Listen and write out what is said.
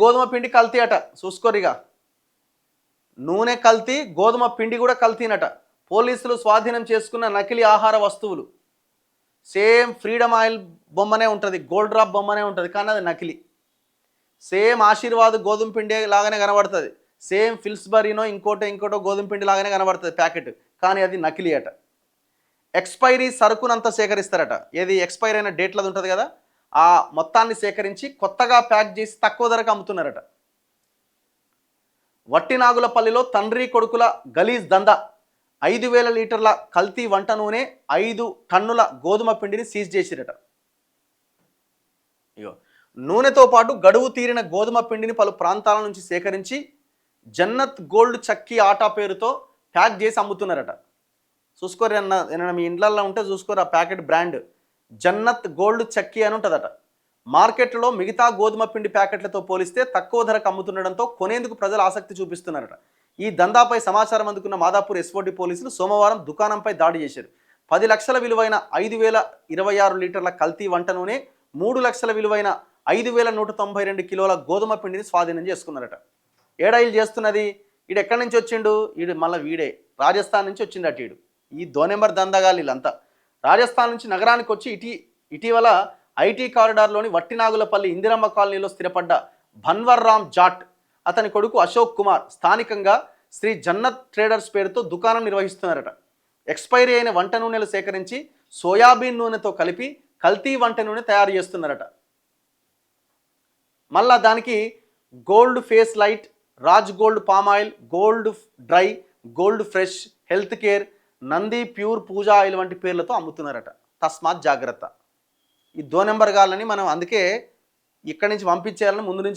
గోధుమ పిండి కల్తీ అట, చూసుకోరిగా. నూనె కల్తీ, గోధుమ పిండి కూడా కల్తీనట. పోలీసులు స్వాధీనం చేసుకున్న నకిలీ ఆహార వస్తువులు. సేమ్ ఫ్రీడమ్ ఆయిల్ బొమ్మనే ఉంటుంది, గోల్డ్ డ్రాప్ బొమ్మనే ఉంటుంది, కానీ అది నకిలీ. సేమ్ ఆశీర్వాద్ గోధుమ పిండి లాగానే కనబడుతుంది, సేమ్ ఫిల్స్బరీనో ఇంకోటో గోధుమ పిండి లాగానే కనబడుతుంది ప్యాకెట్, కానీ అది నకిలీ అట. ఎక్స్పైరీ సరుకునంతా సేకరిస్తారట. ఏది ఎక్స్పైర్ అయిన డేట్లది ఉంటుంది కదా, ఆ మొత్తాన్ని సేకరించి కొత్తగా ప్యాక్ చేసి తక్కువ ధరకు అమ్ముతున్నారట. వట్టినాగులపల్లిలో తండ్రి కొడుకుల గలీజ్ దందా. 5,000 లీటర్ల కల్తీ వంట నూనె, 5 టన్నుల గోధుమ పిండిని సీజ్ చేసిరట. ఇగో నూనెతో పాటు గడువు తీరిన గోధుమ పిండిని పలు ప్రాంతాల నుంచి సేకరించి జన్నత్ గోల్డ్ చక్కీ ఆటా పేరుతో ప్యాక్ చేసి అమ్ముతున్నారట. చూసుకోరు ఏమన్నా మీ ఇండ్లల్లో ఉంటే చూసుకోరు, ఆ ప్యాకెట్ బ్రాండ్ జన్నత్ గోల్డ్ చక్కీ అని ఉంటుందట. మార్కెట్లో మిగతా గోధుమ పిండి ప్యాకెట్లతో పోలిస్తే తక్కువ ధరకు అమ్ముతుండడంతో కొనేందుకు ప్రజలు ఆసక్తి చూపిస్తున్నారట. ఈ దందాపై సమాచారం అందుకున్న మాదాపూర్ ఎస్ఓటి పోలీసులు సోమవారం దుకాణంపై దాడి చేశారు. 10 లక్షల విలువైన 5,026 లీటర్ల కల్తీ వంట నూనె, 3 లక్షల విలువైన 5,192 కిలోల గోధుమ పిండిని స్వాధీనం చేసుకున్నారట. ఏడాయిలు చేస్తున్నది ఈడు ఎక్కడి నుంచి వచ్చిండు, ఈడు మళ్ళీ వీడే రాజస్థాన్ నుంచి వచ్చిండట. ఈడు ఈ 2 నెంబర్ దందాగాలు వీళ్ళంతా రాజస్థాన్ నుంచి నగరానికి వచ్చి ఇటీవల ఐటీ కారిడార్లోని వట్టినాగులపల్లి ఇందిరమ్మ కాలనీలో స్థిరపడ్డ భన్వర్ రామ్ జాట్, అతని కొడుకు అశోక్ కుమార్ స్థానికంగా శ్రీ జన్నత్ ట్రేడర్స్ పేరుతో దుకాణం నిర్వహిస్తున్నారట. ఎక్స్పైరీ అయిన వంట నూనెలు సేకరించి సోయాబీన్ నూనెతో కలిపి కల్తీ వంట నూనె తయారు చేస్తున్నారట. మళ్ళా దానికి gold face light, Raj gold palm oil, gold dry, gold fresh, health care, Nandi pure Puja oil వంటి పేర్లతో అమ్ముతున్నారట. తస్మాత్ జాగ్రత్త. ఈ 2 నెంబర్ గాళ్ళని మనం అందుకే ఇక్కడి నుంచి పంపించేయాలని ముందు నుంచి